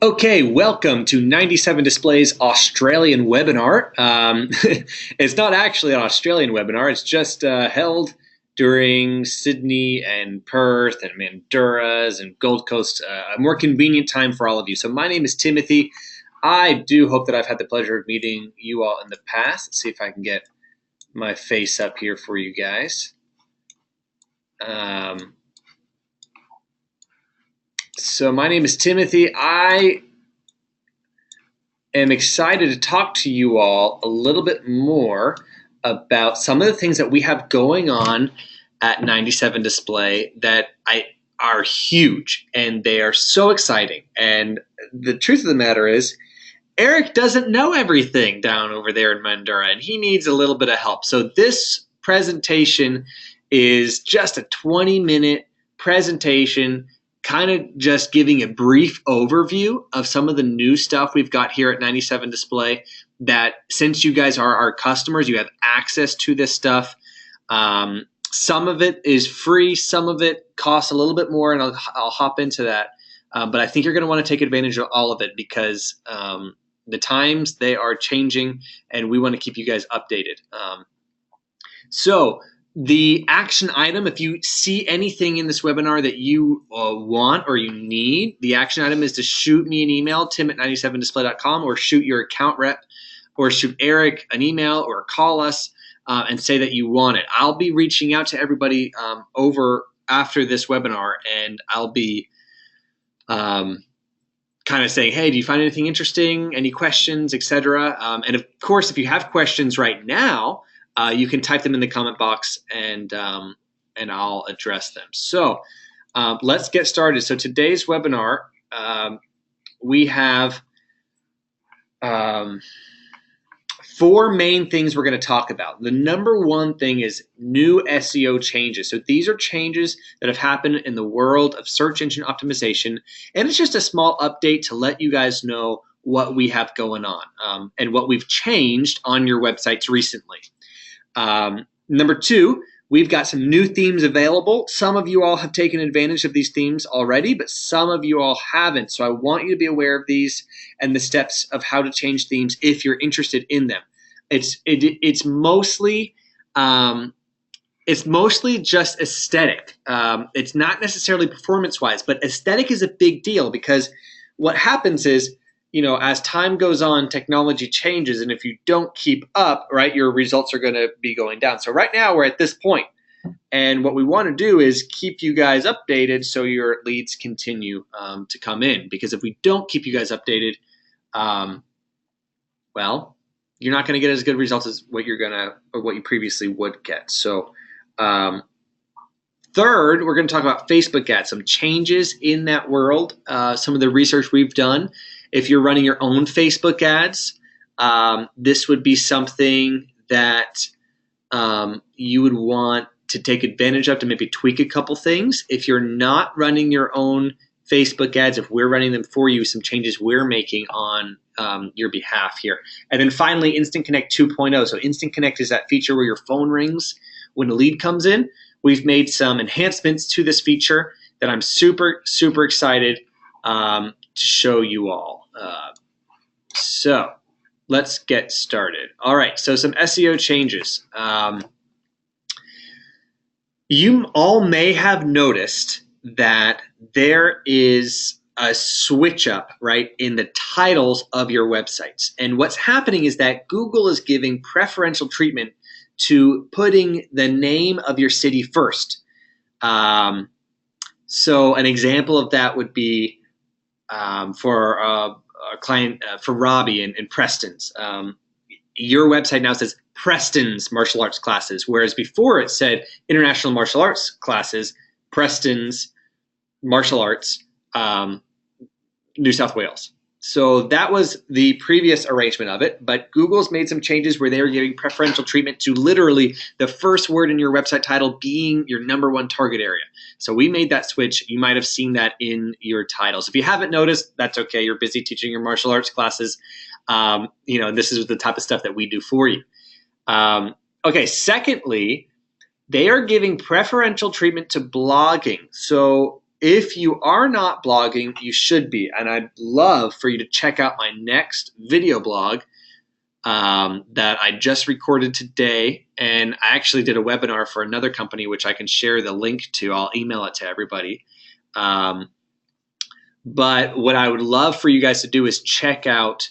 Okay, welcome to 97 Display's Australian webinar. It's not actually an Australian webinar, it's just held during Sydney and Perth and Manduras and Gold Coast, a more convenient time for all of you. So my name is Timothy. I do hope that I've had the pleasure of meeting you all in the past. Let's see if I can get my face up here for you guys. So my name is Timothy. I am excited to talk to you all a little bit more about some of the things that we have going on at 97 Display that are huge, and they are so exciting. And the truth of the matter is, Eric doesn't know everything down over there in Mandurah, and he needs a little bit of help. So this presentation is just a 20-minute presentation, kind of just giving a brief overview of some of the new stuff we've got here at 97 Display, that since you guys are our customers, you have access to this stuff. Some of it is free, some of it costs a little bit more, and I'll hop into that. But I think you're going to want to take advantage of all of it because the times, they are changing, and we want to keep you guys updated. So the action item, if you see anything in this webinar that you want or you need, the action item is to shoot me an email, tim@97display.com, or shoot your account rep, or shoot Eric an email, or call us and say that you want it. I'll be reaching out to everybody over after this webinar, and I'll be kind of saying, hey, do you find anything interesting? Any questions, etc. And of course, if you have questions right now, you can type them in the comment box, and I'll address them. So let's get started. So today's webinar, we have four main things we're going to talk about. The number one thing is new SEO changes. So these are changes that have happened in the world of search engine optimization, and it's just a small update to let you guys know what we have going on and what we've changed on your websites recently. Number two, we've got some new themes available. Some of you all have taken advantage of these themes already, but some of you all haven't. So I want you to be aware of these and the steps of how to change themes if you're interested in them. It's mostly just aesthetic. It's not necessarily performance-wise, but aesthetic is a big deal because what happens is, you know, as time goes on, technology changes, and if you don't keep up, right, your results are going to be going down. So right now we're at this point, and what we want to do is keep you guys updated so your leads continue to come in. Because if we don't keep you guys updated, well, you're not going to get as good results as what you previously would get. So third, we're going to talk about Facebook ads, some changes in that world, some of the research we've done. If you're running your own Facebook ads, this would be something that you would want to take advantage of to maybe tweak a couple things. If you're not running your own Facebook ads, if we're running them for you, some changes we're making on your behalf here. And then finally, Instant Connect 2.0. So Instant Connect is that feature where your phone rings when a lead comes in. We've made some enhancements to this feature that I'm super, super excited to show you all. So let's get started. All right, so some SEO changes. You all may have noticed that there is a switch up, right, in the titles of your websites. And what's happening is that Google is giving preferential treatment to putting the name of your city first. So an example of that would be for a client, for Robbie in Preston's. Your website now says Preston's martial arts classes, whereas before it said International Martial Arts Classes, Preston's Martial Arts, New South Wales. So that was the previous arrangement of it, but Google's made some changes where they are giving preferential treatment to literally the first word in your website title being your number one target area. So we made that switch. You might have seen that in your titles. If you haven't noticed, that's okay. You're busy teaching your martial arts classes. This is the type of stuff that we do for you. Okay, secondly, they are giving preferential treatment to blogging. So if you are not blogging, you should be. And I'd love for you to check out my next video blog that I just recorded today. And I actually did a webinar for another company, which I can share the link to. I'll email it to everybody. But what I would love for you guys to do is check out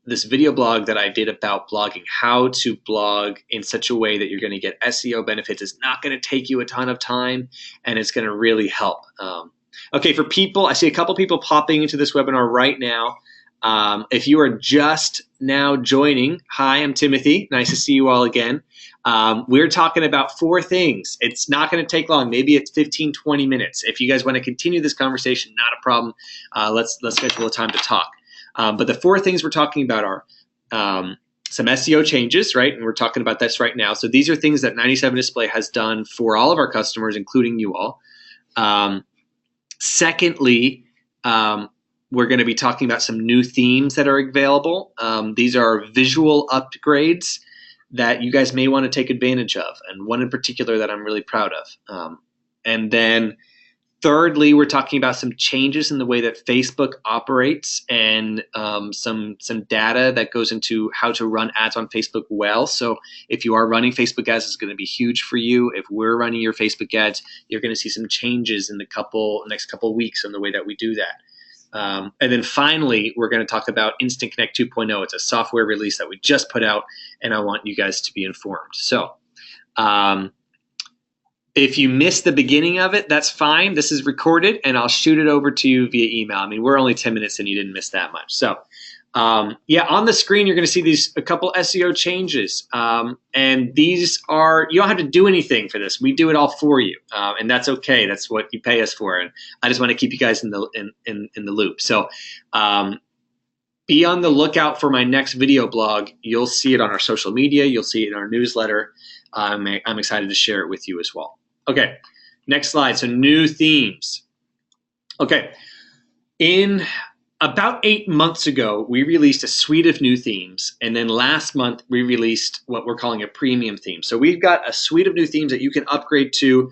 this video blog that I did about blogging, how to blog in such a way that you're going to get SEO benefits. It's not going to take you a ton of time, and it's going to really help. Okay, for people, I see a couple people popping into this webinar right now. If you are just now joining, hi, I'm Timothy. Nice to see you all again. We're talking about 4 things. It's not going to take long. Maybe it's 15, 20 minutes. If you guys want to continue this conversation, not a problem. Let's schedule a time to talk. But the 4 things we're talking about are some SEO changes, right? And we're talking about this right now. So these are things that 97 Display has done for all of our customers, including you all. Secondly, we're going to be talking about some new themes that are available. These are visual upgrades that you guys may want to take advantage of, and one in particular that I'm really proud of. And then thirdly, we're talking about some changes in the way that Facebook operates, and some data that goes into how to run ads on Facebook well. So if you are running Facebook ads, it's going to be huge for you. If we're running your Facebook ads, you're going to see some changes in the next couple of weeks in the way that we do that. And then finally, we're going to talk about Instant Connect 2.0. It's a software release that we just put out, and I want you guys to be informed. So if you missed the beginning of it, that's fine. This is recorded, and I'll shoot it over to you via email. I mean, we're only 10 minutes and you didn't miss that much. So yeah, on the screen, you're going to see a couple SEO changes. And these are, you don't have to do anything for this. We do it all for you. And that's okay. That's what you pay us for. And I just want to keep you guys in the loop. So be on the lookout for my next video blog. You'll see it on our social media. You'll see it in our newsletter. I'm excited to share it with you as well. Okay, next slide. So new themes. Okay, in about 8 months ago, we released a suite of new themes. And then last month, we released what we're calling a premium theme. So we've got a suite of new themes that you can upgrade to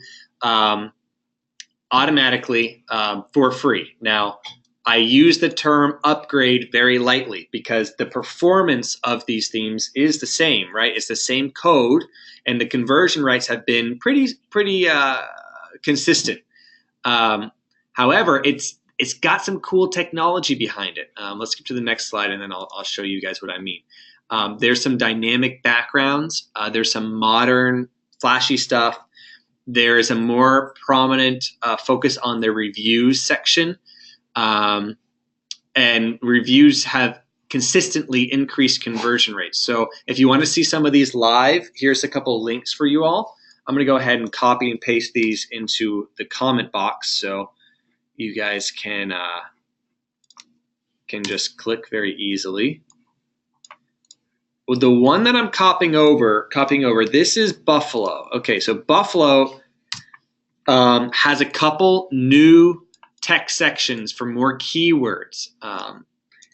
automatically for free. Now, I use the term upgrade very lightly because the performance of these themes is the same, right? It's the same code, and the conversion rates have been pretty consistent. However, it's got some cool technology behind it. Let's skip to the next slide, and then I'll show you guys what I mean. There's some dynamic backgrounds. There's some modern, flashy stuff. There's a more prominent focus on the reviews section. And reviews have consistently increased conversion rates. So if you want to see some of these live, here's a couple links for you all. I'm going to go ahead and copy and paste these into the comment box so you guys can just click very easily. Well, the one that I'm copying over, this is Buffalo. Okay, so Buffalo has a couple new text sections for more keywords.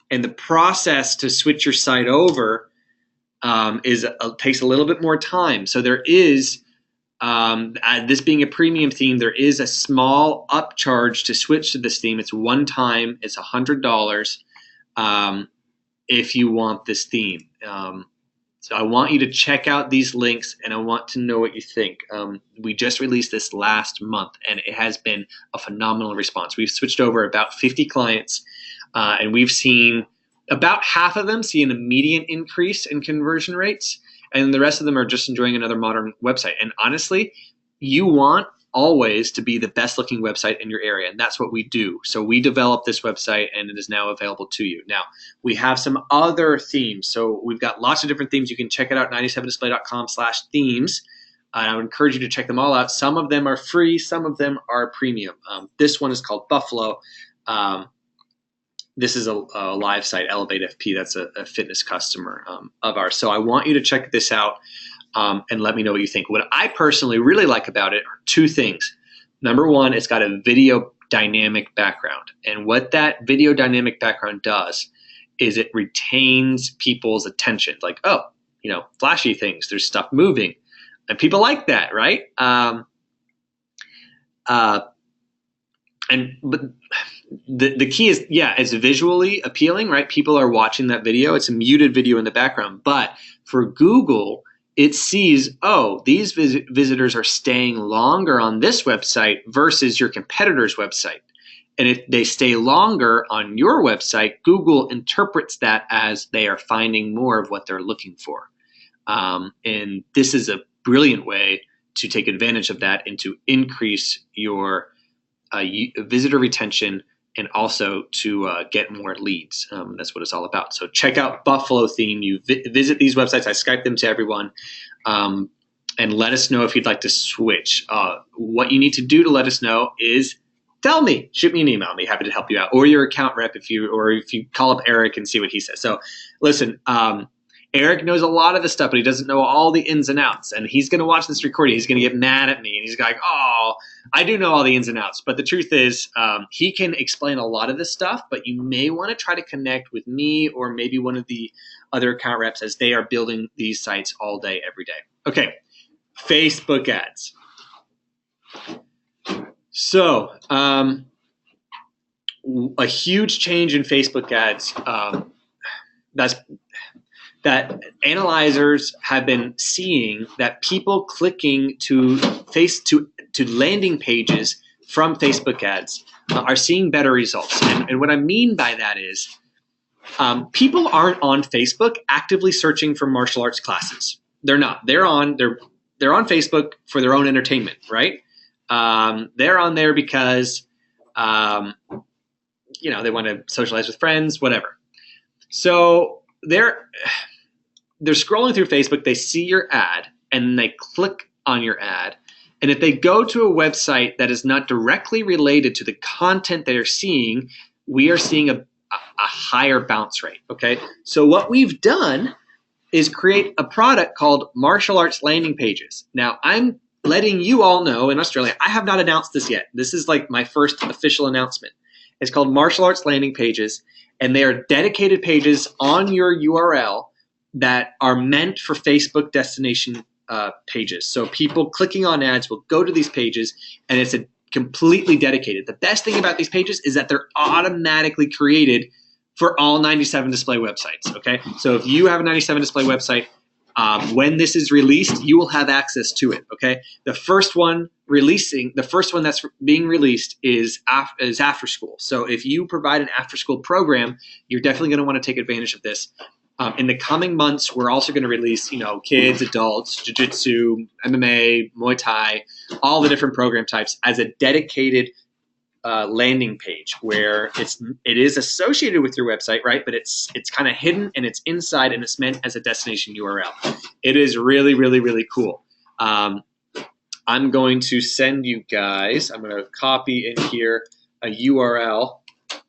And the process to switch your site over takes a little bit more time. So there is, this being a premium theme, there is a small upcharge to switch to this theme. It's one time, it's $100 if you want this theme. So I want you to check out these links, and I want to know what you think. We just released this last month, and it has been a phenomenal response. We've switched over about 50 clients, and we've seen about half of them see an immediate increase in conversion rates, and the rest of them are just enjoying another modern website. And honestly, you want always to be the best looking website in your area, and that's what we do. So we developed this website, and it is now available to you. Now, we have some other themes. So we've got lots of different themes. You can check it out, 97display.com/themes. I would encourage you to check them all out. Some of them are free, some of them are premium. This one is called Buffalo. This is a live site, Elevate FP. That's a fitness customer of ours. So I want you to check this out. And let me know what you think. What I personally really like about it are 2 things. Number one, it's got a video dynamic background. And what that video dynamic background does is it retains people's attention. Like, oh, flashy things, there's stuff moving. And people like that, right? but the key is, yeah, it's visually appealing, right? People are watching that video. It's a muted video in the background. But for Google, it sees, oh, these visitors are staying longer on this website versus your competitor's website. And if they stay longer on your website, Google interprets that as they are finding more of what they're looking for. And this is a brilliant way to take advantage of that and to increase your visitor retention and also to get more leads. That's what it's all about. So check out Buffalo Theme. You visit these websites. I Skype them to everyone. And let us know if you'd like to switch. What you need to do to let us know is tell me. Shoot me an email. I'll be happy to help you out. Or your account rep if you call up Eric and see what he says. So listen, Eric knows a lot of this stuff, but he doesn't know all the ins and outs. And he's going to watch this recording. He's going to get mad at me. And he's like, oh, I do know all the ins and outs. But the truth is, he can explain a lot of this stuff, but you may want to try to connect with me or maybe one of the other account reps as they are building these sites all day, every day. Okay, Facebook ads. So a huge change in Facebook ads. That analyzers have been seeing that people clicking to landing pages from Facebook ads are seeing better results. And what I mean by that is people aren't on Facebook actively searching for martial arts classes. They're not. They're on Facebook for their own entertainment, right? They're on there because they want to socialize with friends, whatever. So they're scrolling through Facebook, they see your ad, and they click on your ad. And if they go to a website that is not directly related to the content they're seeing, we are seeing a higher bounce rate, okay? So what we've done is create a product called Martial Arts Landing Pages. Now, I'm letting you all know in Australia, I have not announced this yet. This is like my first official announcement. It's called Martial Arts Landing Pages, and they are dedicated pages on your URL that are meant for Facebook destination pages. So people clicking on ads will go to these pages, and it's a completely dedicated. The best thing about these pages is that they're automatically created for all 97 Display websites, okay? So if you have a 97 Display website, when this is released, you will have access to it, okay? The first one that's being released is after school. So if you provide an after school program, you're definitely going to want to take advantage of this. In the coming months, we're also going to release, kids, adults, jiu-jitsu, MMA, Muay Thai, all the different program types as a dedicated landing page where it is associated with your website, right? But it's kind of hidden and it's inside and it's meant as a destination URL. It is really, really, really cool. I'm going to send you guys, I'm going to copy in here a URL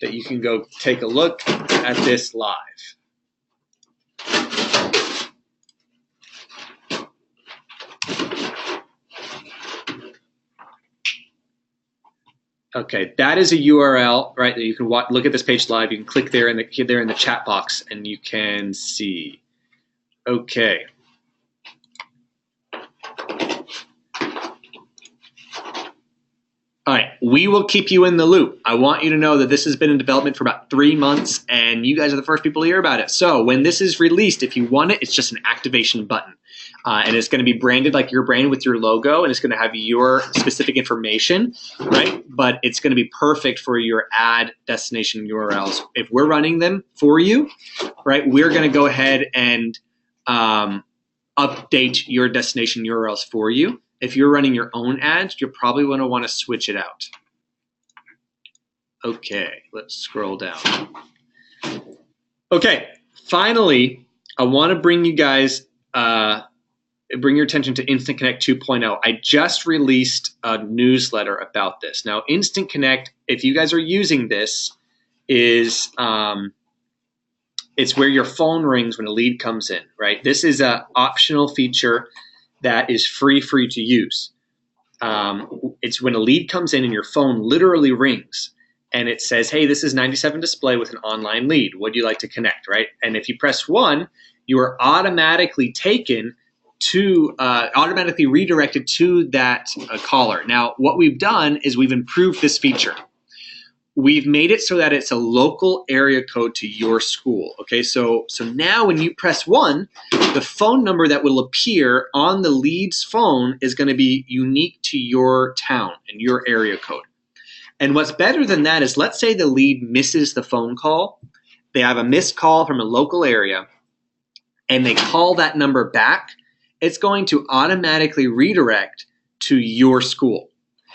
that you can go take a look at this live. Okay, that is a URL, right? That you can look at this page live. You can click there in the chat box, and you can see. Okay. All right, we will keep you in the loop. I want you to know that this has been in development for about 3 months, and you guys are the first people to hear about it. So when this is released, if you want it, it's just an activation button. And it's going to be branded like your brand with your logo, and it's going to have your specific information, right? But it's going to be perfect for your ad destination URLs. If we're running them for you, right, we're going to go ahead and update your destination URLs for you. If you're running your own ads, you're probably going to want to switch it out. Okay, let's scroll down. Okay, finally, I want to bring you guys bring your attention to Instant Connect 2.0. I just released a newsletter about this. Now, Instant Connect, if you guys are using this, is it's where your phone rings when a lead comes in, right? This is an optional feature that is free for you to use. It's when a lead comes in and your phone literally rings and it says, hey, this is 97 Display with an online lead. Would you like to connect, right? And if you press 1, you are automatically taken to automatically redirected to that caller. Now, what we've done is we've improved this feature. we've made it so that it's a local area code to your school. Okay, so now when you press 1, the phone number that will appear on the lead's phone is going to be unique to your town and your area code. And what's better than that is, let's say the lead misses the phone call. They have a missed call from a local area, and they call that number back. It's going to automatically redirect to your school.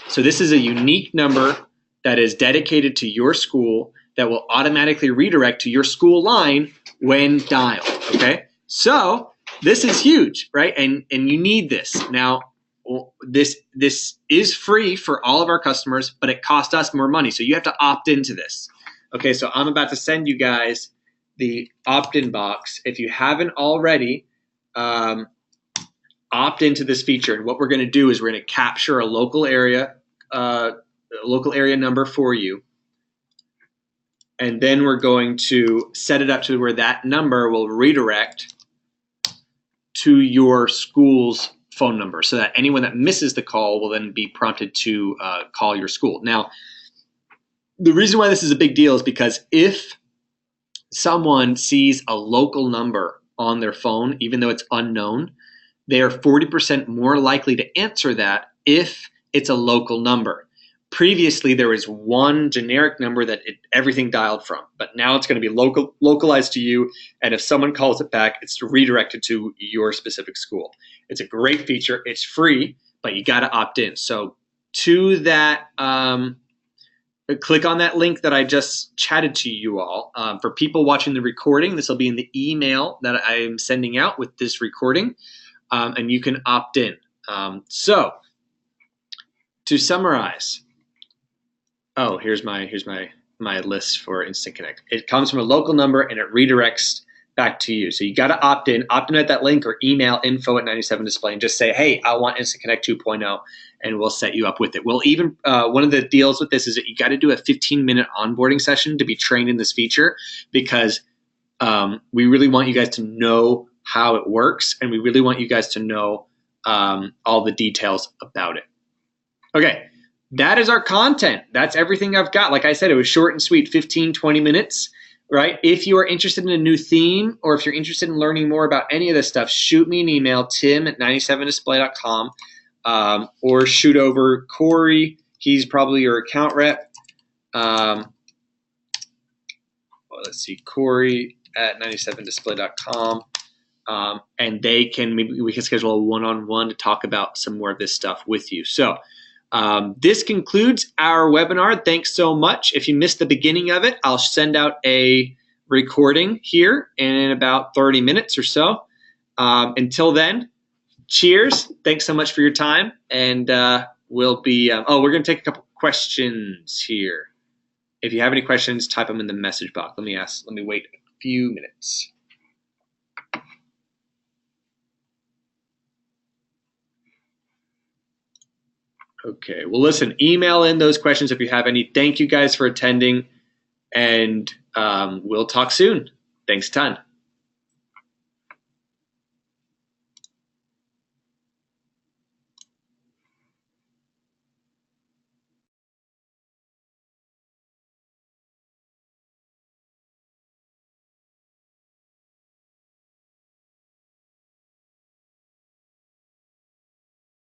So this is a unique number that is dedicated to your school that will automatically redirect to your school line when dialed, okay? So this is huge, right? And you need this. Now, this is free for all of our customers, but it costs us more money. So you have to opt into this. Okay, so I'm about to send you guys the opt-in box. If you haven't already, opt into this feature. And what we're going to do is we're going to capture a local area number for you. And then we're going to set it up to where that number will redirect to your school's phone number, so that anyone that misses the call will then be prompted to call your school. Now, the reason why this is a big deal is because if someone sees a local number on their phone, even though it's unknown, they are 40% more likely to answer that if it's a local number. Previously, there was one generic number that everything dialed from, but now it's going to be localized to you, and if someone calls it back, it's redirected to your specific school. It's a great feature. It's free, but you got to opt in. So to that, click on that link that I just chatted to you all. For people watching the recording, this will be in the email that I'm sending out with this recording, and you can opt in. So to summarize, oh, here's my list for Instant Connect. It comes from a local number and it redirects back to you. So you got to opt in at that link, or email info@97display and just say, hey, I want Instant Connect 2.0, and we'll set you up with it. We'll even, one of the deals with this is that you got to do a 15-minute onboarding session to be trained in this feature, because we really want you guys to know how it works, and we really want you guys to know all the details about it. Okay, that is our content. That's everything I've got. Like I said, it was short and sweet, 15, 20 minutes. Right? If you are interested in a new theme, or if you're interested in learning more about any of this stuff, shoot me an email, tim@97display.com, or shoot over Corey. He's probably your account rep. Let's see, Corey@97display.com. And we can schedule a one-on-one to talk about some more of this stuff with you. So this concludes our webinar. Thanks so much. If you missed the beginning of it, I'll send out a recording here in about 30 minutes or so. Until then, cheers. Thanks so much for your time. And we're going to take a couple questions here. If you have any questions, type them in the message box. Let me wait a few minutes. Okay, well, listen, email in those questions if you have any. Thank you guys for attending, and we'll talk soon. Thanks a ton.